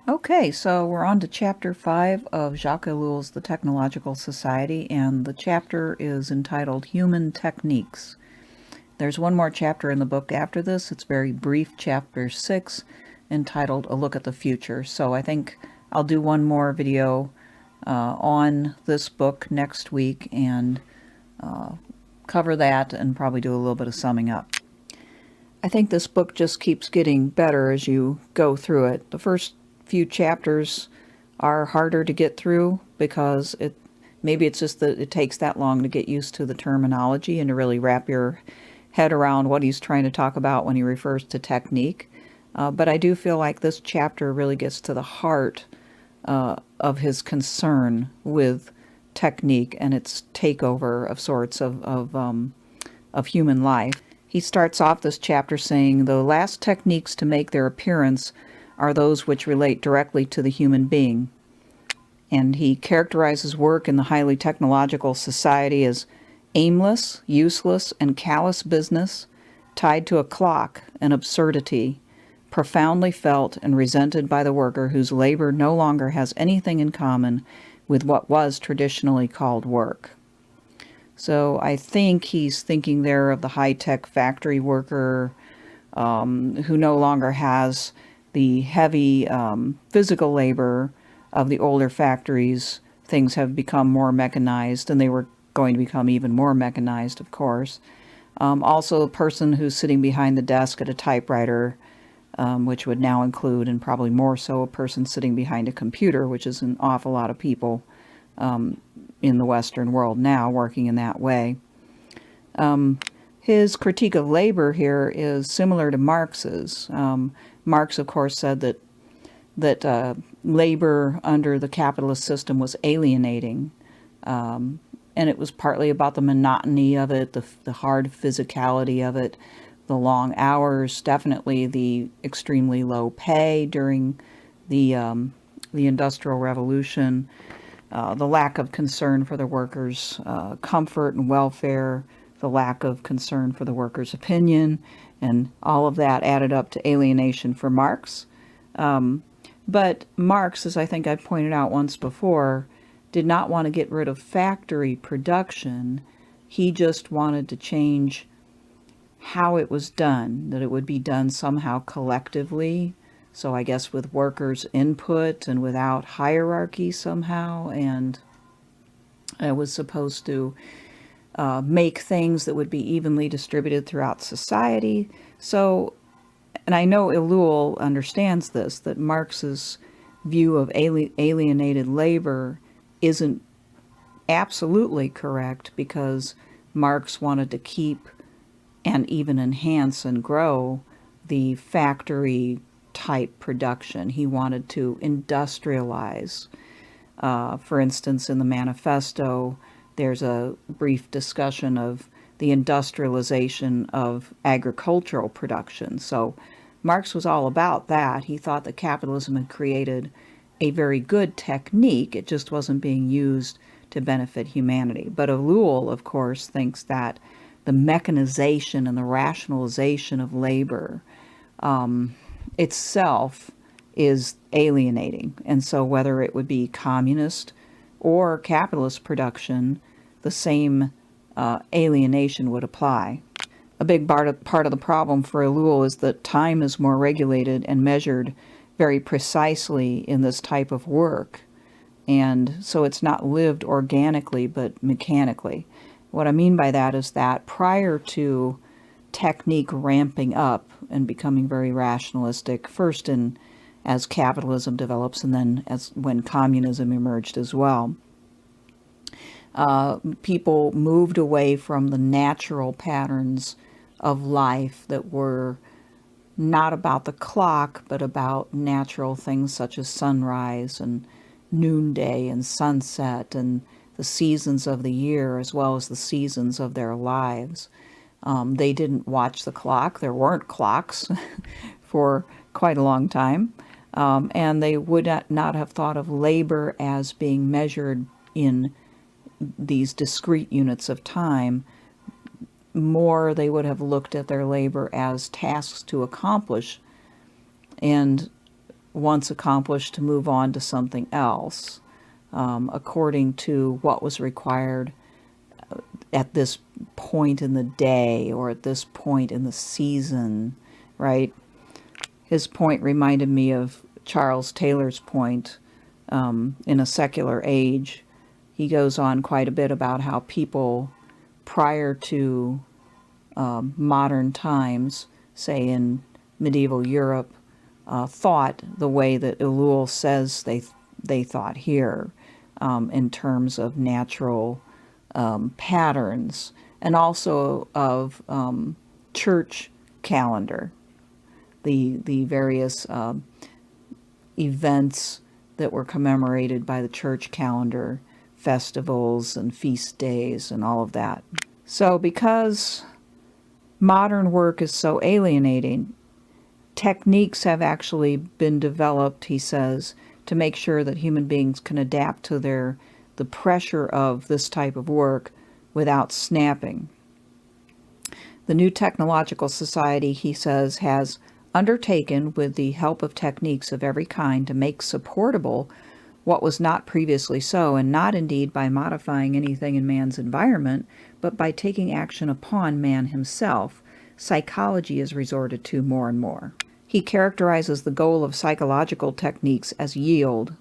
Okay, so we're on to chapter 5 of Jacques Ellul's The Technological Society, and the chapter is entitled Human Techniques. There's one more chapter in the book after this. It's very brief, chapter 6, entitled A Look at the Future. So I think I'll do one more video on this book next week and cover that and probably do a little bit of summing up. I think this book just keeps getting better as you go through it. The first few chapters are harder to get through because maybe it's just that it takes that long to get used to the terminology and to really wrap your head around what he's trying to talk about when he refers to technique. But I do feel like this chapter really gets to the heart of his concern with technique and its takeover of sorts of human life. He starts off this chapter saying, "The last techniques to make their appearance are those which relate directly to the human being." And he characterizes work in the highly technological society as aimless, useless, and callous business tied to a clock, an absurdity, profoundly felt and resented by the worker whose labor no longer has anything in common with what was traditionally called work. So I think he's thinking there of the high-tech factory worker who no longer has the heavy physical labor of the older factories. Things have become more mechanized, and they were going to become even more mechanized, of course. Also, a person who's sitting behind the desk at a typewriter, which would now include, and probably more so, a person sitting behind a computer, which is an awful lot of people in the Western world now working in that way. His critique of labor here is similar to Marx's. Marx, of course, said that labor under the capitalist system was alienating, and it was partly about the monotony of it, the hard physicality of it, the long hours, definitely the extremely low pay during the Industrial Revolution, the lack of concern for the workers' comfort and welfare, the lack of concern for the workers' opinion, and all of that added up to alienation for Marx. But Marx, as I think I've pointed out once before, did not want to get rid of factory production. He just wanted to change how it was done, that it would be done somehow collectively. So I guess with workers' input and without hierarchy somehow. And it was supposed to make things that would be evenly distributed throughout society. So, and I know Ellul understands this, that Marx's view of alienated labor isn't absolutely correct, because Marx wanted to keep and even enhance and grow the factory type production. He wanted to industrialize. For instance, in the manifesto, there's a brief discussion of the industrialization of agricultural production. So Marx was all about that. He thought that capitalism had created a very good technique. It just wasn't being used to benefit humanity. But Ellul, of course, thinks that the mechanization and the rationalization of labor itself is alienating. And so whether it would be communist or capitalist production, the same alienation would apply. A big part of the problem for Ellul is that time is more regulated and measured very precisely in this type of work. And so it's not lived organically but mechanically. What I mean by that is that prior to technique ramping up and becoming very rationalistic, first as capitalism develops and then as when communism emerged as well, people moved away from the natural patterns of life that were not about the clock, but about natural things such as sunrise and noonday and sunset and the seasons of the year, as well as the seasons of their lives. They didn't watch the clock. There weren't clocks for quite a long time. And they would not have thought of labor as being measured in these discrete units of time. More, they would have looked at their labor as tasks to accomplish. And once accomplished to move on to something else, according to what was required at this point in the day or at this point in the season, right? His point reminded me of Charles Taylor's point in A Secular Age. He goes on quite a bit about how people prior to modern times, say in medieval Europe, thought the way that Ellul says they thought here, in terms of natural patterns, and also of church calendar, the various events that were commemorated by the church calendar, festivals and feast days and all of that. So because modern work is so alienating, techniques have actually been developed, he says, to make sure that human beings can adapt to the pressure of this type of work without snapping. The new technological society, he says, has undertaken, with the help of techniques of every kind, to make supportable what was not previously so, and not indeed by modifying anything in man's environment, but by taking action upon man himself. Psychology is resorted to more and more. He characterizes the goal of psychological techniques as yield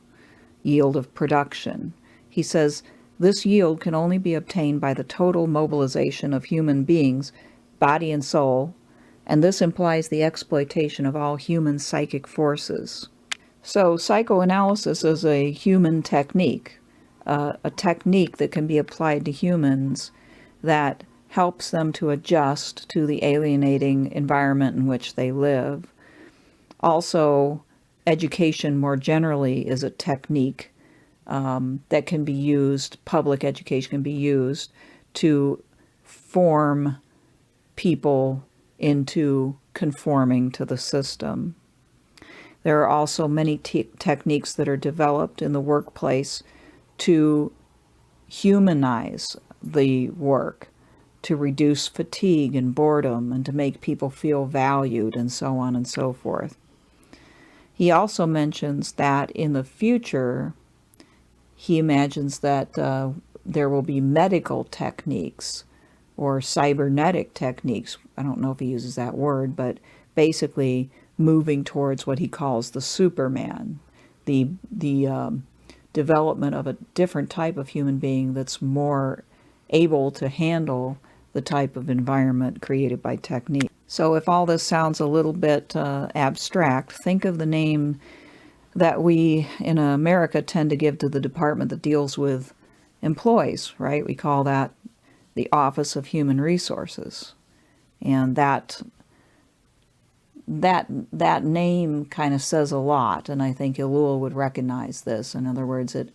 of production. He says, this yield can only be obtained by the total mobilization of human beings, body and soul, and this implies the exploitation of all human psychic forces. So psychoanalysis is a human technique, a technique that can be applied to humans that helps them to adjust to the alienating environment in which they live. Also, education more generally is a technique that can be used, public education can be used to form people into conforming to the system. There are also many techniques that are developed in the workplace to humanize the work, to reduce fatigue and boredom, and to make people feel valued, and so on and so forth. He also mentions that in the future, he imagines that there will be medical techniques or cybernetic techniques. I don't know if he uses that word, but basically moving towards what he calls the Superman, the development of a different type of human being that's more able to handle the type of environment created by technique. So if all this sounds a little bit abstract, think of the name that we in America tend to give to the department that deals with employees, right? We call that the Office of Human Resources. And that name kind of says a lot, and I think Ellul would recognize this. In other words, it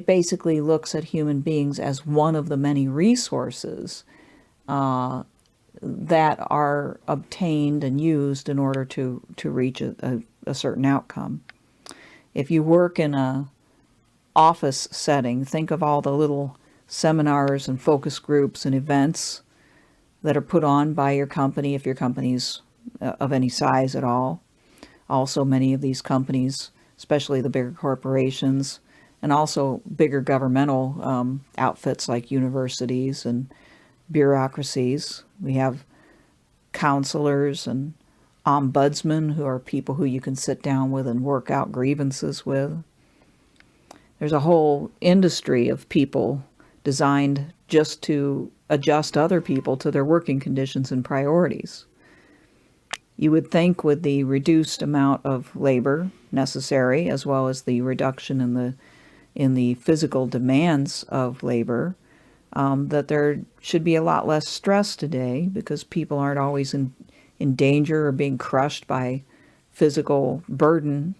basically looks at human beings as one of the many resources that are obtained and used in order to reach a certain outcome. If you work in a office setting, think of all the little seminars and focus groups and events that are put on by your company, if your company's of any size at all. Also, many of these companies, especially the bigger corporations, and also bigger governmental outfits like universities and bureaucracies. We have counselors and ombudsmen, who are people who you can sit down with and work out grievances with. There's a whole industry of people designed just to adjust other people to their working conditions and priorities. You would think with the reduced amount of labor necessary, as well as the reduction in the physical demands of labor, that there should be a lot less stress today, because people aren't always in danger or being crushed by physical burden.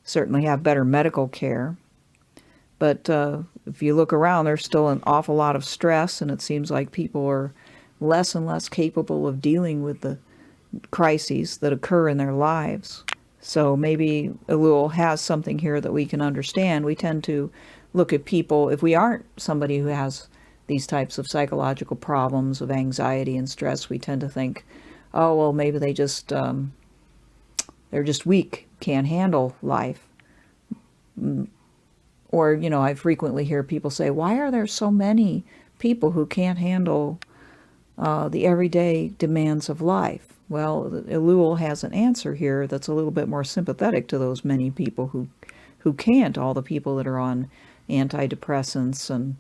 Certainly have better medical care. But if you look around, there's still an awful lot of stress, and it seems like people are less and less capable of dealing with the crises that occur in their lives. So maybe Ellul has something here that we can understand. We tend to look at people, if we aren't somebody who has these types of psychological problems of anxiety and stress, we tend to think, oh, well, maybe they just they're just weak, can't handle life. Or, I frequently hear people say, why are there so many people who can't handle the everyday demands of life? Well, Ellul has an answer here that's a little bit more sympathetic to those many people who can't, all the people that are on antidepressants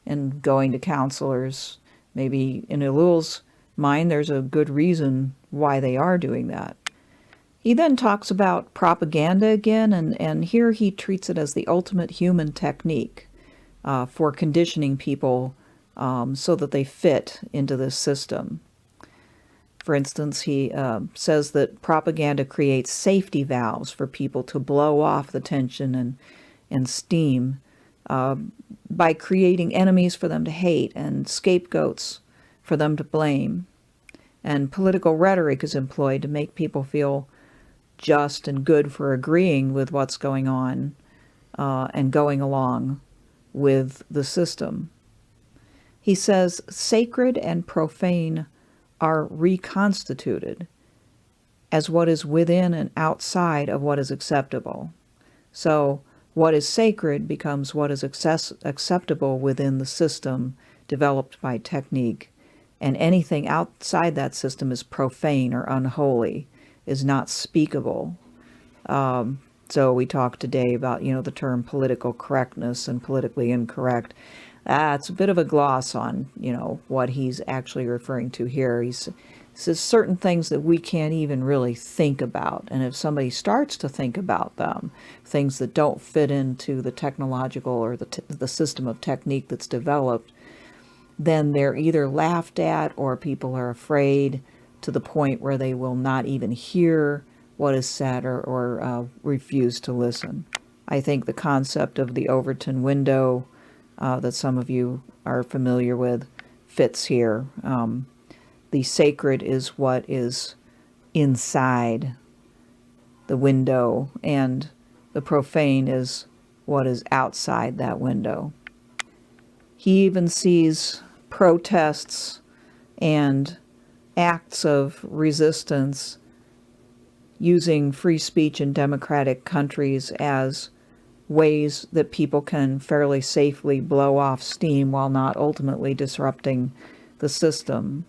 and going to counselors. Maybe in Ellul's mind, there's a good reason why they are doing that. He then talks about propaganda again, and here he treats it as the ultimate human technique for conditioning people so that they fit into this system. For instance, he says that propaganda creates safety valves for people to blow off the tension and steam by creating enemies for them to hate and scapegoats for them to blame. And political rhetoric is employed to make people feel just and good for agreeing with what's going on and going along with the system. He says sacred and profane are reconstituted as what is within and outside of what is acceptable. So what is sacred becomes what is acceptable within the system developed by technique, and anything outside that system is profane or unholy, is not speakable. So we talked today about, the term political correctness and politically incorrect. It's a bit of a gloss on, what he's actually referring to here. He says certain things that we can't even really think about. And if somebody starts to think about them, things that don't fit into the technological or the system of technique that's developed, then they're either laughed at or people are afraid to the point where they will not even hear what is said or refuse to listen. I think the concept of the Overton window that some of you are familiar with fits here. The sacred is what is inside the window, and the profane is what is outside that window. He even sees protests and acts of resistance using free speech in democratic countries as ways that people can fairly safely blow off steam while not ultimately disrupting the system.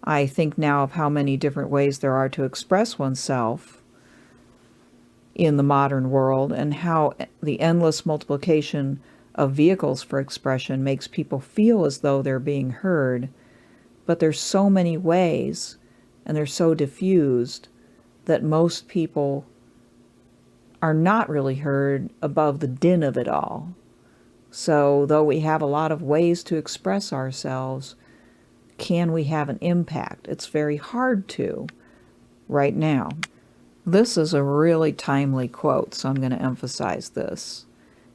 I think now of how many different ways there are to express oneself in the modern world, and how the endless multiplication of vehicles for expression makes people feel as though they're being heard. But there's so many ways, and they're so diffused, that most people are not really heard above the din of it all. So though we have a lot of ways to express ourselves, can we have an impact? It's very hard to right now. This is a really timely quote, so I'm going to emphasize this.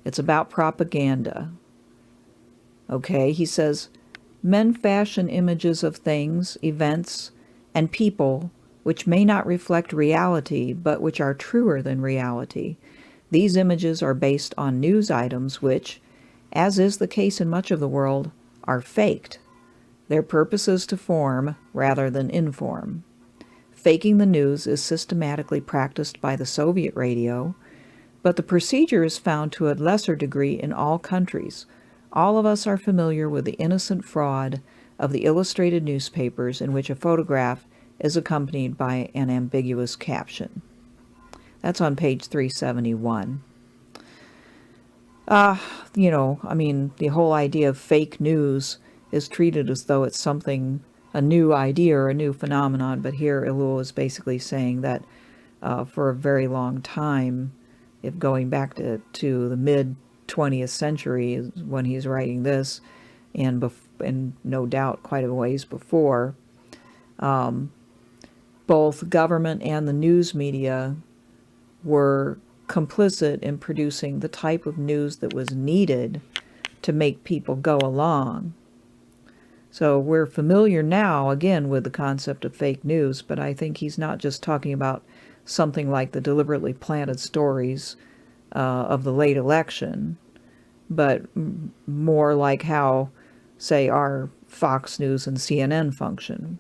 It's about propaganda. Okay, he says, men fashion images of things, events, and people which may not reflect reality, but which are truer than reality. These images are based on news items which, as is the case in much of the world, are faked. Their purpose is to form rather than inform. Faking the news is systematically practiced by the Soviet radio, but the procedure is found to a lesser degree in all countries. All of us are familiar with the innocent fraud of the illustrated newspapers in which a photograph is accompanied by an ambiguous caption. That's on page 371. The whole idea of fake news is treated as though it's something, a new idea or a new phenomenon, but here Ellul is basically saying that for a very long time, if going back to the mid-20th century is when he's writing this, and no doubt quite a ways before, both government and the news media were complicit in producing the type of news that was needed to make people go along. So we're familiar now, again, with the concept of fake news, but I think he's not just talking about something like the deliberately planted stories of the late election, but more like how, say, our Fox News and CNN function.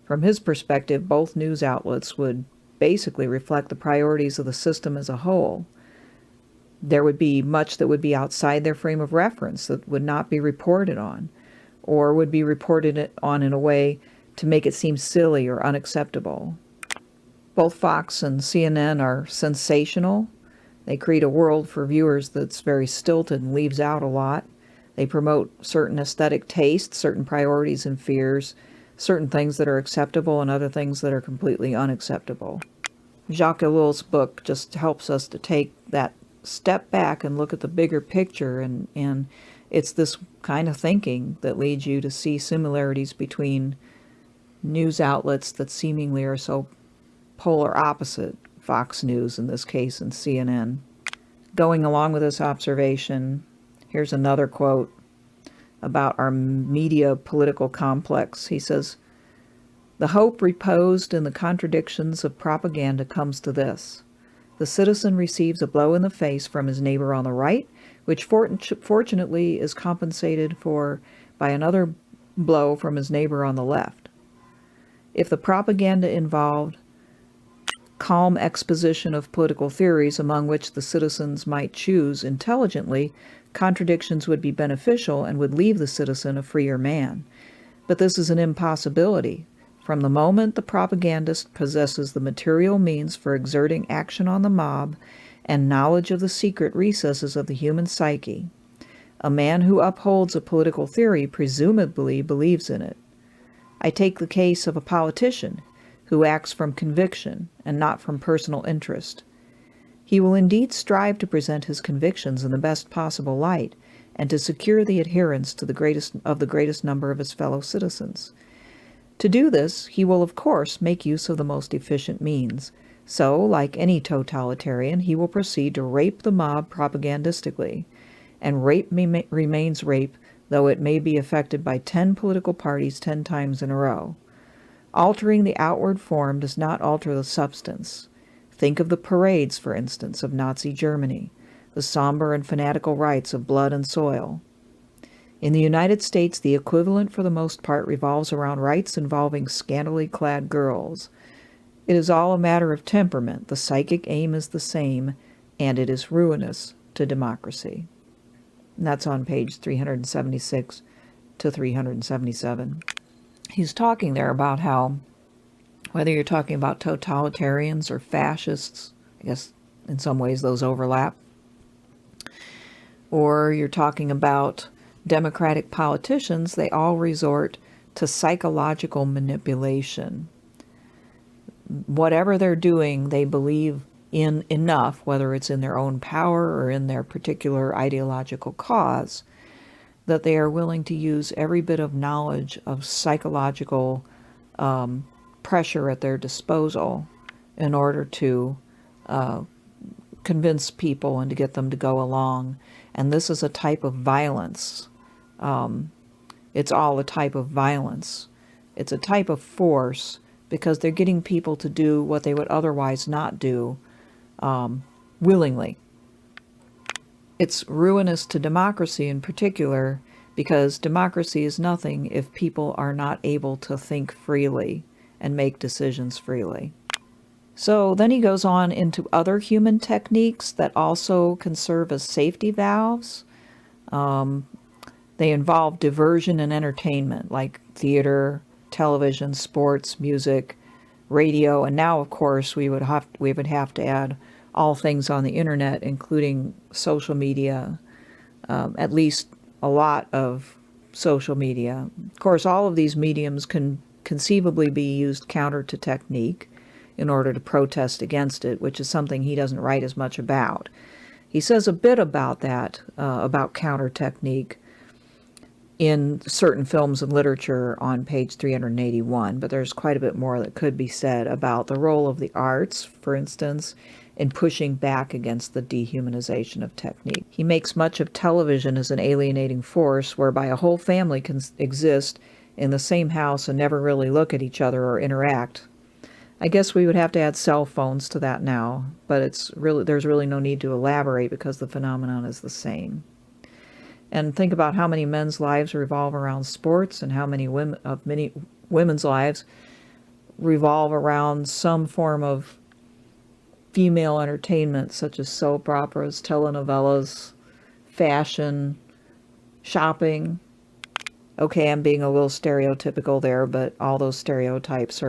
From his perspective, both news outlets would basically reflect the priorities of the system as a whole. There would be much that would be outside their frame of reference that would not be reported on, or would be reported on in a way to make it seem silly or unacceptable. Both Fox and CNN are sensational. They create a world for viewers that's very stilted and leaves out a lot. They promote certain aesthetic tastes, certain priorities and fears, certain things that are acceptable and other things that are completely unacceptable. Jacques Ellul's book just helps us to take that step back and look at the bigger picture, and it's this kind of thinking that leads you to see similarities between news outlets that seemingly are so polar opposite, Fox News in this case and CNN. Going along with this observation, here's another quote about our media political complex. He says, "The hope reposed in the contradictions of propaganda comes to this. The citizen receives a blow in the face from his neighbor on the right, which fortunately is compensated for by another blow from his neighbor on the left. If the propaganda involved calm exposition of political theories among which the citizens might choose intelligently, contradictions would be beneficial and would leave the citizen a freer man. But this is an impossibility. From the moment the propagandist possesses the material means for exerting action on the mob and knowledge of the secret recesses of the human psyche, a man who upholds a political theory presumably believes in it. I take the case of a politician who acts from conviction and not from personal interest. He will indeed strive to present his convictions in the best possible light and to secure the adherence to the greatest number of his fellow citizens. To do this, he will of course make use of the most efficient means. So, like any totalitarian, he will proceed to rape the mob propagandistically. And rape remains rape, though it may be effected by 10 political parties 10 times in a row. Altering the outward form does not alter the substance. Think of the parades, for instance, of Nazi Germany, the somber and fanatical rites of blood and soil. In the United States, the equivalent for the most part revolves around rites involving scantily clad girls. It is all a matter of temperament. The psychic aim is the same, and it is ruinous to democracy." And that's on page 376 to 377. He's talking there about how, whether you're talking about totalitarians or fascists, I guess in some ways those overlap, or you're talking about democratic politicians, they all resort to psychological manipulation. Whatever they're doing, they believe in enough, whether it's in their own power or in their particular ideological cause, that they are willing to use every bit of knowledge of psychological pressure at their disposal in order to convince people and to get them to go along. And this is a type of violence. It's all a type of violence. It's a type of force because they're getting people to do what they would otherwise not do willingly. It's ruinous to democracy in particular because democracy is nothing if people are not able to think freely and make decisions freely. So then he goes on into other human techniques that also can serve as safety valves. They involve diversion and entertainment, like theater, television, sports, music, radio, and now, of course, we would have to add all things on the internet, including social media, at least a lot of social media. Of course, all of these mediums can conceivably be used counter to technique in order to protest against it, which is something he doesn't write as much about. He says a bit about that, about counter technique, in certain films and literature on page 381, but there's quite a bit more that could be said about the role of the arts, for instance, in pushing back against the dehumanization of technique. He makes much of television as an alienating force whereby a whole family can exist in the same house and never really look at each other or interact. I guess we would have to add cell phones to that now, but there's really no need to elaborate because the phenomenon is the same. And think about how many men's lives revolve around sports and how many women's lives revolve around some form of female entertainment such as soap operas, telenovelas, fashion, shopping. Okay, I'm being a little stereotypical there, but all those stereotypes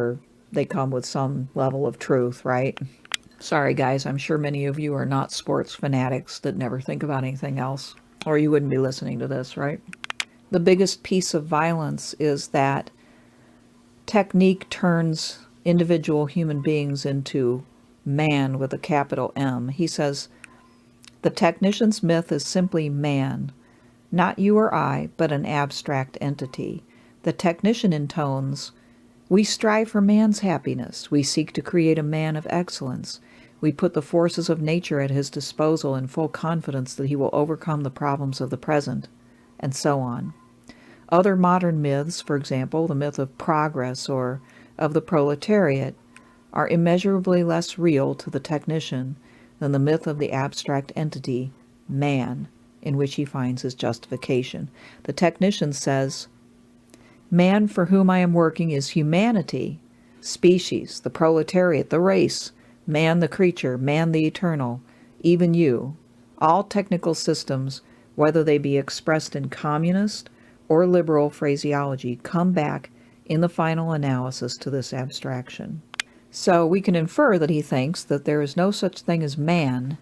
they come with some level of truth, right? Sorry guys, I'm sure many of you are not sports fanatics that never think about anything else, or you wouldn't be listening to this, right? The biggest piece of violence is that technique turns individual human beings into man with a capital M. He says, the technician's myth is simply man, not you or I, but an abstract entity. The technician intones, we strive for man's happiness. We seek to create a man of excellence. We put the forces of nature at his disposal in full confidence that he will overcome the problems of the present, and so on. Other modern myths, for example, the myth of progress or of the proletariat, are immeasurably less real to the technician than the myth of the abstract entity, man, in which he finds his justification. The technician says, man for whom I am working is humanity, species, the proletariat, the race, man the creature, man the eternal, even you. All technical systems, whether they be expressed in communist or liberal phraseology, come back in the final analysis to this abstraction. So we can infer that he thinks that there is no such thing as man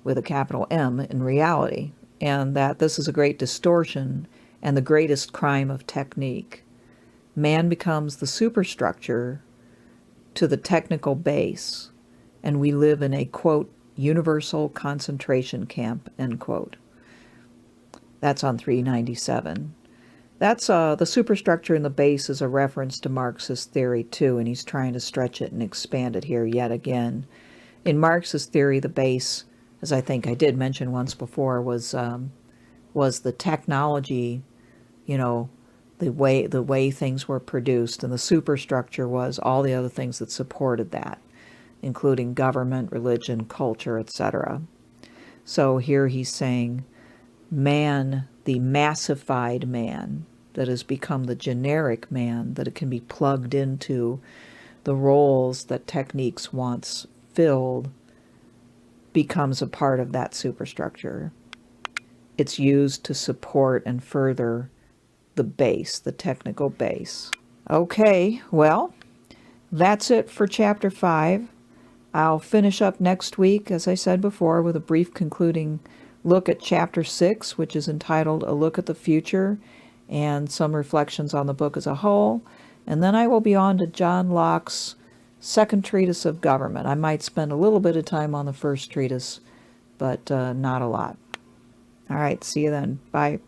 with a capital M in reality, and that this is a great distortion and the greatest crime of technique. Man becomes the superstructure to the technical base, and we live in a, quote, universal concentration camp, end quote. That's on 397. That's the superstructure in the base is a reference to Marxist theory too, and he's trying to stretch it and expand it here yet again. In Marxist theory, the base, as I think I did mention once before, was the technology, you know, the way things were produced, and the superstructure was all the other things that supported that, including government, religion, culture, etc. So here he's saying, man, the massified man that has become the generic man, that it can be plugged into the roles that techniques once filled, becomes a part of that superstructure. It's used to support and further the base, the technical base. Okay, well, that's it for Chapter 5. I'll finish up next week, as I said before, with a brief concluding look at Chapter 6, which is entitled A Look at the Future, and some reflections on the book as a whole. And then I will be on to John Locke's second treatise of government. I might spend a little bit of time on the first treatise, but not a lot. All right, see you then. Bye.